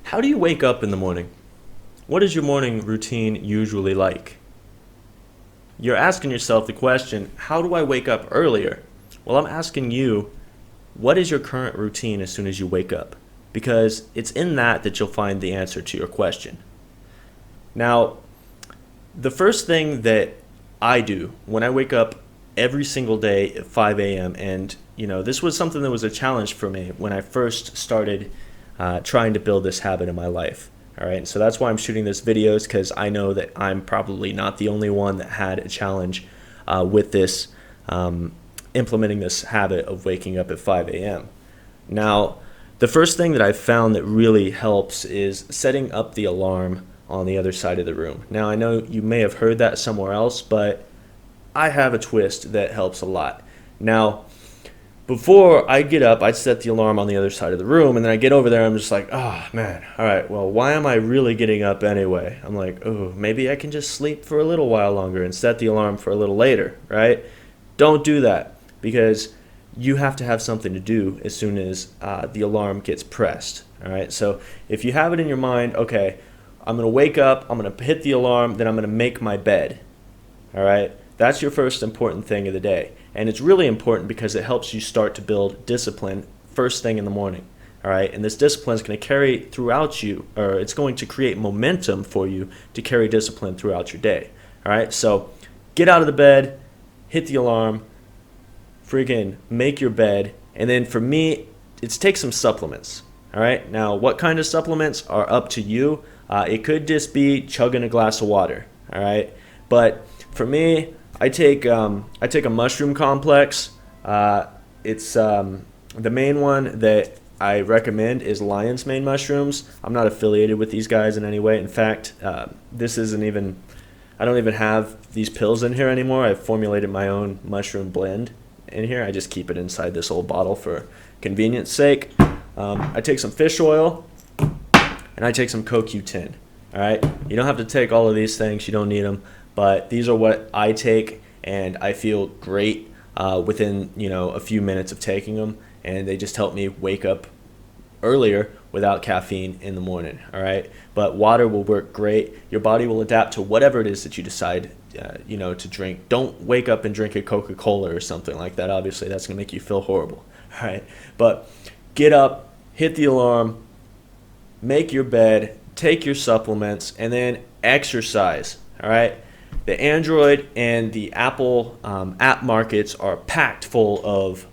How do you wake up in the morning? What is your morning routine usually like? You're asking yourself the question, how do I wake up earlier? Well, I'm asking you, what is your current routine as soon as you wake up? Because it's in that you'll find the answer to your question. Now, the first thing that I do when I wake up every single day at 5 a.m., and this was something that was a challenge for me when I first started trying to build this habit in my life. All right, so that's why I'm shooting this videos, because I know that I'm probably not the only one that had a challenge with this, implementing this habit of waking up at 5 a.m. Now, the first thing that I've found that really helps is setting up the alarm on the other side of the room. Now, I know you may have heard that somewhere else, but I have a twist that helps a lot. Now, before I get up, I'd set the alarm on the other side of the room, and then I get over there, I'm just like, oh man, all right, well, why am I really getting up anyway? I'm like, oh, maybe I can just sleep for a little while longer and set the alarm for a little later, right? Don't do that, because you have to have something to do as soon as the alarm gets pressed, all right? So if you have it in your mind, okay, I'm going to wake up, I'm going to hit the alarm, then I'm going to make my bed, all right? That's your first important thing of the day. And it's really important because it helps you start to build discipline first thing in the morning, all right? And this discipline is going to carry throughout you, or it's going to create momentum for you to carry discipline throughout your day, all right? So get out of the bed, hit the alarm, freaking make your bed, and then for me, it's take some supplements, all right? Now, what kind of supplements are up to you? It could just be chugging a glass of water, all right? But for me, I take a mushroom complex. It's the main one that I recommend is lion's mane mushrooms. I'm not affiliated with these guys in any way. In fact, this isn't even. I don't even have these pills in here anymore. I've formulated my own mushroom blend in here. I just keep it inside this old bottle for convenience sake. I take some fish oil, and I take some CoQ10. All right. You don't have to take all of these things. You don't need them. But these are what I take, and I feel great within a few minutes of taking them, and they just help me wake up earlier without caffeine in the morning. All right, but water will work great. Your body will adapt to whatever it is that you decide to drink. Don't wake up and drink a Coca-Cola or something like that. Obviously, that's gonna make you feel horrible. All right, but get up, hit the alarm, make your bed, take your supplements, and then exercise. All right. The Android and the Apple app markets are packed full of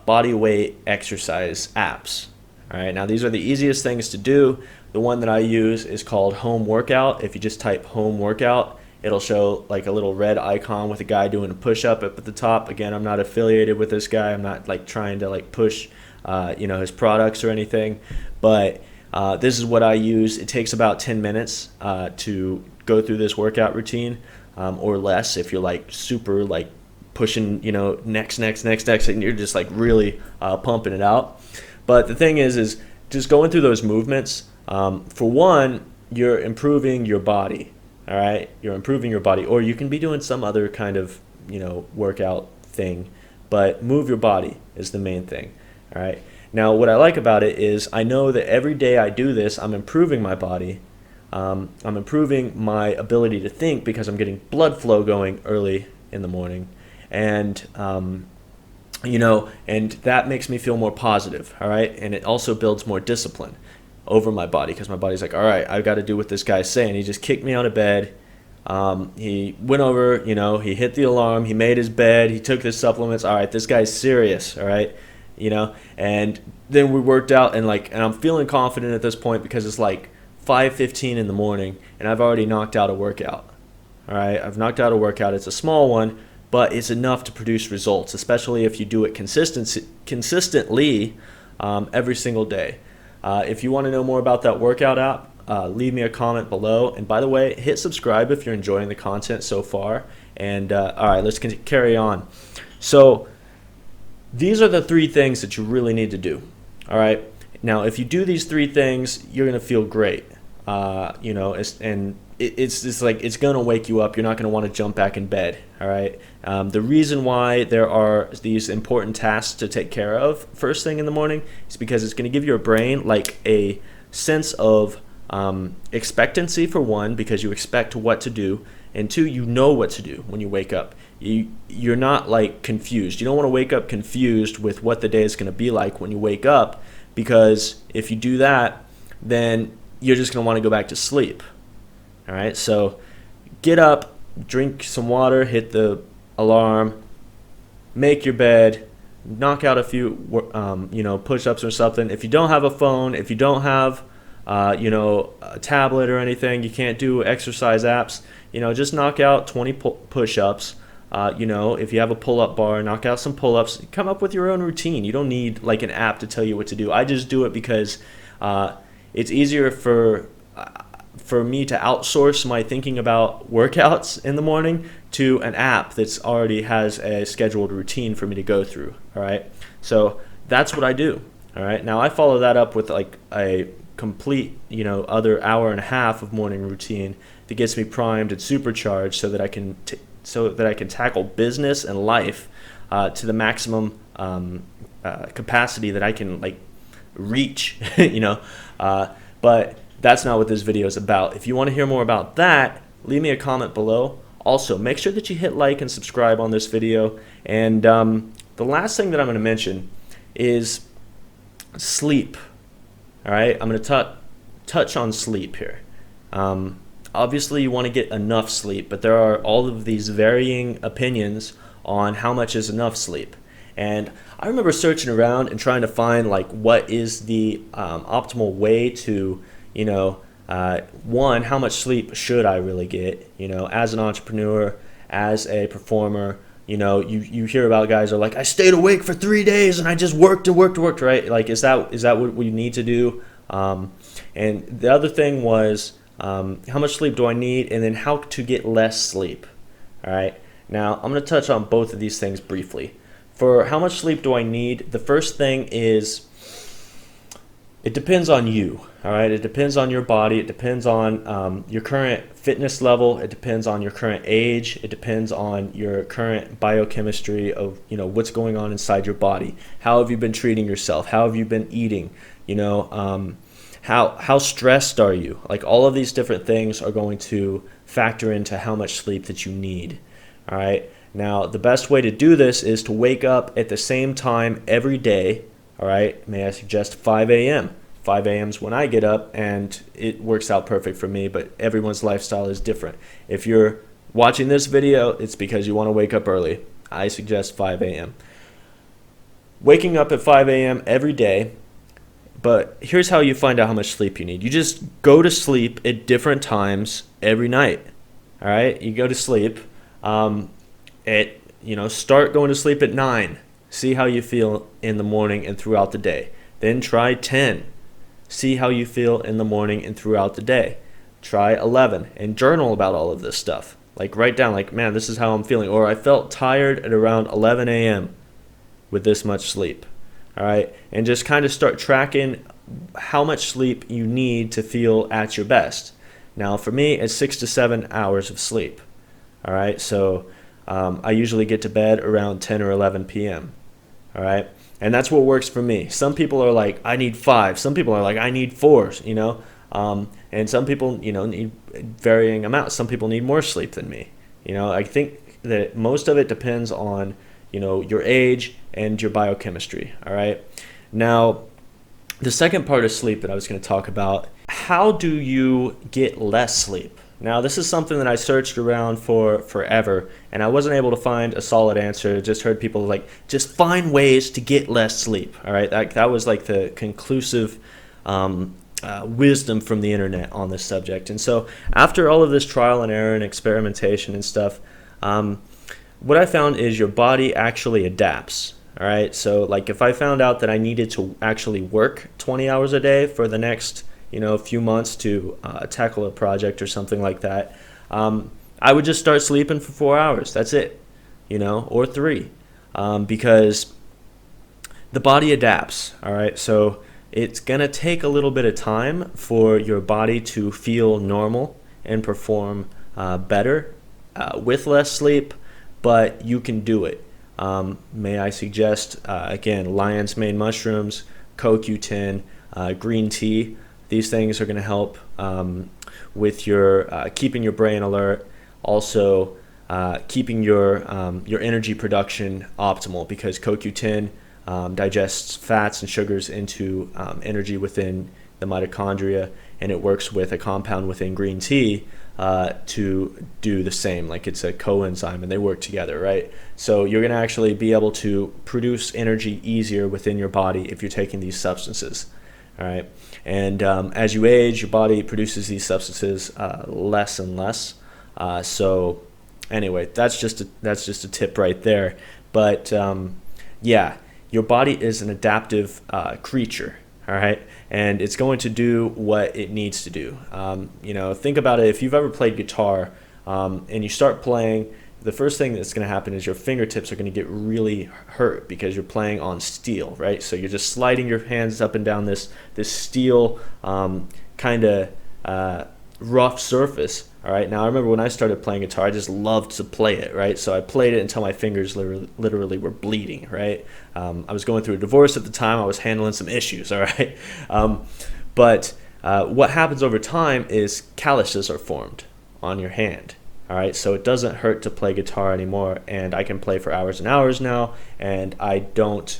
body weight exercise apps. All right, now these are the easiest things to do. The one that I use is called Home Workout. If you just type Home Workout, it'll show like a little red icon with a guy doing a push-up up at the top. Again, I'm not affiliated with this guy. I'm not like trying to like push his products or anything, but this is what I use. It takes about 10 minutes to go through this workout routine. Or less if you're like super like pushing, next, and you're just like really pumping it out. But the thing is just going through those movements. For one, you're improving your body. All right, you're improving your body, or you can be doing some other kind of workout thing, but move your body is the main thing. All right. Now, what I like about it is I know that every day I do this, I'm improving my body. I'm improving my ability to think because I'm getting blood flow going early in the morning, and and that makes me feel more positive. All right, and it also builds more discipline over my body because my body's like, all right, I've got to do what this guy's saying. He just kicked me out of bed. He went over, he hit the alarm, he made his bed, he took his supplements. All right, this guy's serious. All right, and then we worked out, and I'm feeling confident at this point because it's like 5:15 in the morning, and I've already knocked out a workout. All right, I've knocked out a workout. It's a small one, but it's enough to produce results, especially if you do it consistently every single day. If you want to know more about that workout app, leave me a comment below. And by the way, hit subscribe if you're enjoying the content so far. And all right, let's carry on. So these are the three things that you really need to do. All right. Now, if you do these three things, you're going to feel great. It's like it's going to wake you up. You're not going to want to jump back in bed. All right. The reason why there are these important tasks to take care of first thing in the morning is because it's going to give your brain like a sense of expectancy, for one, because you expect what to do, and two, you know what to do when you wake up. You're not like confused. You don't want to wake up confused with what the day is going to be like when you wake up, because if you do that, then you're just going to want to go back to sleep. All right, so get up, drink some water, hit the alarm, make your bed, knock out a few push-ups or something. If you don't have a phone, if you don't have a tablet or anything, you can't do exercise apps, just knock out 20 push-ups. If you have a pull-up bar, knock out some pull-ups. Come up with your own routine. You don't need like an app to tell you what to do. I just do it because it's easier for me to outsource my thinking about workouts in the morning to an app that's already has a scheduled routine for me to go through. All right, so that's what I do. All right, now I follow that up with like a complete other hour and a half of morning routine that gets me primed and supercharged so that I can tackle business and life to the maximum capacity that I can like reach. But that's not what this video is about. If you want to hear more about that, leave me a comment below. Also, make sure that you hit like and subscribe on this video. And the last thing that I'm going to mention is sleep. All right, I'm going to touch on sleep here. Obviously, you want to get enough sleep, but there are all of these varying opinions on how much is enough sleep. And I remember searching around and trying to find like what is the optimal way to, one, how much sleep should I really get? As an entrepreneur, as a performer, you hear about guys are like, I stayed awake for 3 days and I just worked, right? Like, is that what we need to do? And the other thing was, how much sleep do I need, and then how to get less sleep. All right, now I'm going to touch on both of these things briefly. For how much sleep do I need, the first thing is it depends on you. All right, it depends on your body, it depends on your current fitness level, it depends on your current age, it depends on your current biochemistry of what's going on inside your body. How have you been treating yourself? How have you been eating? How stressed are you? Like, all of these different things are going to factor into how much sleep that you need. All right. Now, the best way to do this is to wake up at the same time every day. All right. May I suggest 5 a.m. 5 a.m. is when I get up, and it works out perfect for me, but everyone's lifestyle is different. If you're watching this video, it's because you want to wake up early. I suggest 5 a.m. Waking up at 5 a.m. every day. But here's how you find out how much sleep you need. You just go to sleep at different times every night. All right, you go to sleep start going to sleep at 9. See how you feel in the morning and throughout the day. Then try 10. See how you feel in the morning and throughout the day. Try 11 and journal about all of this stuff. Like, write down, like, man, this is how I'm feeling. Or I felt tired at around 11 a.m. with this much sleep. All right, and just kind of start tracking how much sleep you need to feel at your best. Now, for me, it's 6 to 7 hours of sleep. All right, so I usually get to bed around 10 or 11 p.m. All right, and that's what works for me. Some people are like, I need 5. Some people are like, I need 4. And some people, need varying amounts. Some people need more sleep than me. I think that most of it depends on your age and your biochemistry. All right. Now, the second part of sleep that I was going to talk about, how do you get less sleep? Now, this is something that I searched around for forever, and I wasn't able to find a solid answer. Just heard people like, just find ways to get less sleep. All right. That was like the conclusive wisdom from the internet on this subject. And so after all of this trial and error and experimentation and stuff, what I found is your body actually adapts. All right, so like if I found out that I needed to actually work 20 hours a day for the next few months to tackle a project or something like that, I would just start sleeping for 4 hours. That's it, or 3, because the body adapts. All right, so it's gonna take a little bit of time for your body to feel normal and perform better with less sleep, but you can do it. May I suggest, again, lion's mane mushrooms, CoQ10, green tea. These things are going to help with your keeping your brain alert, also keeping your energy production optimal, because CoQ10 digests fats and sugars into energy within the mitochondria, and it works with a compound within green tea to do the same. Like, it's a coenzyme and they work together, right? So you're going to actually be able to produce energy easier within your body if you're taking these substances. All right, and as you age, your body produces these substances less and less. So anyway, that's just a tip right there. But yeah, your body is an adaptive creature. All right, and it's going to do what it needs to do. Think about it. If you've ever played guitar and you start playing, the first thing that's going to happen is your fingertips are going to get really hurt because you're playing on steel, right? So you're just sliding your hands up and down this steel kind of rough surface. All right. Now, I remember when I started playing guitar, I just loved to play it, right? So I played it until my fingers literally were bleeding, right? I was going through a divorce at the time. I was handling some issues, all right? But what happens over time is calluses are formed on your hand, all right? So it doesn't hurt to play guitar anymore, and I can play for hours and hours now, and I don't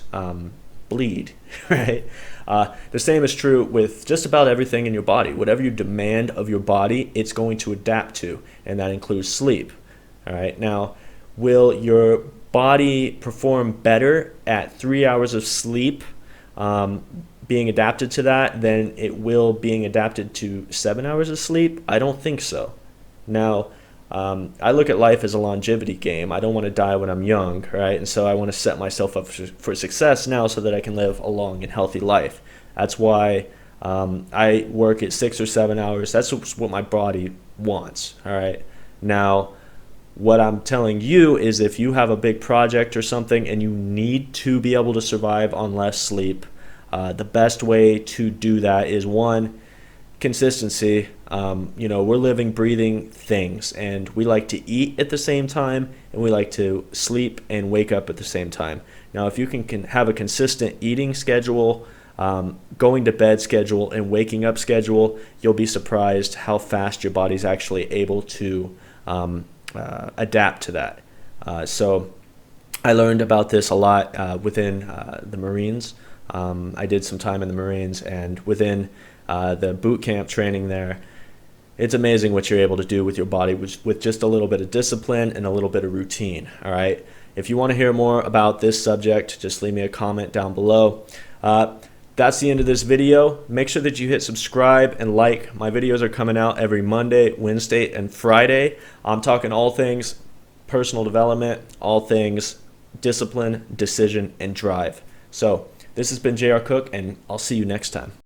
bleed, right? The same is true with just about everything in your body. Whatever you demand of your body, it's going to adapt to, and that includes sleep. All right. Now, will your body perform better at 3 hours of sleep being adapted to that than it will being adapted to 7 hours of sleep? I don't think so. Now, I look at life as a longevity game. I don't want to die when I'm young, right? And so I want to set myself up for success now so that I can live a long and healthy life. That's why I work at 6 or 7 hours. That's what my body wants, all right? Now, what I'm telling you is if you have a big project or something and you need to be able to survive on less sleep, the best way to do that is, one, consistency. We're living, breathing things, and we like to eat at the same time, and we like to sleep and wake up at the same time. Now, if you can have a consistent eating schedule, going to bed schedule, and waking up schedule, you'll be surprised how fast your body's actually able to adapt to that. So I learned about this a lot within the Marines. I did some time in the Marines, and within the boot camp training there, it's amazing what you're able to do with your body with just a little bit of discipline and a little bit of routine. All right. If you want to hear more about this subject, just leave me a comment down below. That's the end of this video. Make sure that you hit subscribe and like. My videos are coming out every Monday, Wednesday, and Friday. I'm talking all things personal development, all things discipline, decision, and drive. So this has been JR Cook, and I'll see you next time.